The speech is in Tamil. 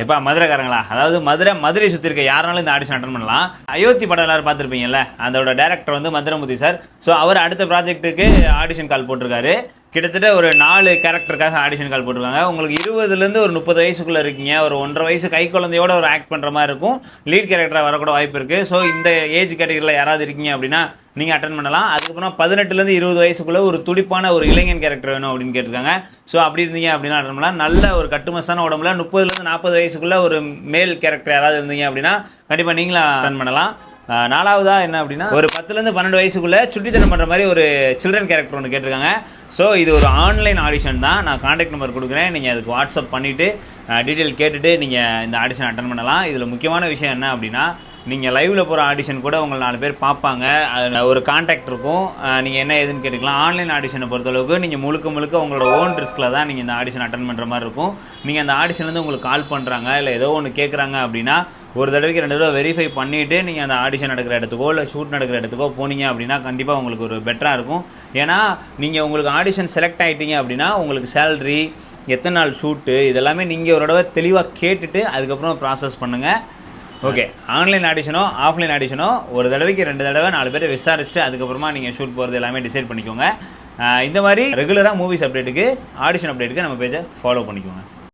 எப்பா மதுரைக்காரங்களா, அதாவது மதுரை சுற்றி இருக்க யாருனாலும் இந்த ஆடிஷன் அட்டன் பண்ணலாம். அயோத்தி படம் எல்லாரும் பார்த்துருப்பீங்கல்ல, அதோட டேரக்டர் வந்து மதுரமுதி சார். ஸோ அவர் அடுத்த ப்ராஜெக்ட்டுக்கு ஆடிஷன் கால் போட்டிருக்காரு. கிட்டத்தட்ட ஒரு 4 கேரக்டருக்காக ஆடிஷன் கால் போட்டிருக்காங்க. உங்களுக்கு 20லேருந்து ஒரு 30 வயசுக்குள்ளே இருக்கீங்க, ஒரு 1.5 வயசு கை குழந்தையோட ஒரு ஆக்ட் பண்ணுற மாதிரி இருக்கும். லீட் கேரக்டராக வரக்கூட வாய்ப்பு இருக்குது. ஸோ இந்த ஏஜ் கேட்டகரியில் யாராவது இருக்கீங்க அப்படின்னா நீங்கள் அட்டன் பண்ணலாம். அதுக்கப்புறம் 18லேருந்து 20 வயசுக்குள்ளே ஒரு துடிப்பான ஒரு இளைஞன் கேரக்டர் வேணும் அப்படின்னு கேட்டிருக்காங்க. ஸோ அப்படி இருந்தீங்க அப்படின்னா அட்டன் பண்ணலாம். நல்ல ஒரு கட்டுமஸ்தான உடம்புல 30லேருந்து 40 வயசுக்குள்ளே ஒரு மேல் கேரக்டர் யாராவது இருந்தீங்க அப்படின்னா கண்டிப்பாக நீங்களும் அட்டன் பண்ணலாம். 4வதா என்ன அப்படின்னா ஒரு 10லேருந்து 12 வயசுக்குள்ளே சுட்டித்தனம் பண்ணுற மாதிரி ஒரு சில்ட்ரன் கேரக்டர் ஒன்று கேட்டிருக்காங்க. ஸோ இது ஒரு ஆன்லைன் ஆடிஷன் தான். நான் காண்டாக்ட் நம்பர் கொடுக்குறேன், நீங்கள் அதுக்கு வாட்ஸ்அப் பண்ணிவிட்டு டீட்டெயில் கேட்டுட்டு நீங்கள் இந்த ஆடிஷன் அட்டன் பண்ணலாம். இதில் முக்கியமான விஷயம் என்ன அப்படின்னா, நீங்கள் லைவில் போகிற ஆடிஷன் கூட உங்களை 4 பேர் பார்ப்பாங்க. அதில் ஒரு கான்டாக்ட் இருக்கும், நீங்கள் என்ன ஏதுன்னு கேட்டுக்கலாம். ஆன்லைன் ஆடிஷனை பொறுத்தளவுக்கு நீங்கள் முழுக்க உங்களோட ஓன் ரிஸ்கில் தான் நீங்கள் இந்த ஆடிஷன் அட்டன் பண்ணுற மாதிரி இருக்கும். நீங்கள் அந்த ஆடிஷன்லேருந்து உங்களுக்கு கால் பண்ணுறாங்க, இல்லை ஏதோ ஒன்று கேட்குறாங்க அப்படின்னா ஒரு தடவைக்கு 2 தடவை வெரிஃபை பண்ணிவிட்டு நீங்கள் அந்த ஆடிஷன் நடக்கிற இடத்துக்கோ இல்லை ஷூட் நடக்கிற இடத்துக்கோ போனீங்க அப்படின்னா கண்டிப்பாக உங்களுக்கு ஒரு பெட்டராக இருக்கும். ஏன்னா நீங்கள் உங்களுக்கு ஆடிஷன் செலக்ட் ஆகிட்டீங்க அப்படின்னா உங்களுக்கு சேலரி, எத்தனை நாள் ஷூட்டு, இதெல்லாமே நீங்கள் ஒரு தடவை தெளிவாக கேட்டுட்டு அதுக்கப்புறம் ப்ராசஸ் பண்ணுங்கள். ஓகே, ஆன்லைன் ஆடிஷனோ ஆஃப்லைன் ஆடிஷனோ ஒரு தடவைக்கு 2 தடவை 4 பேரை விசாரிச்சுட்டு அதுக்கப்புறமா நீங்கள் ஷூட் போகிறது எல்லாமே டிசைட் பண்ணிக்கோங்க. இந்த மாதிரி ரெகுலராக மூவிஸ் அப்டேட்டுக்கு, ஆடிஷன் அப்டேட்டுக்கு நம்ம பேஜை ஃபாலோ பண்ணிக்கோங்க.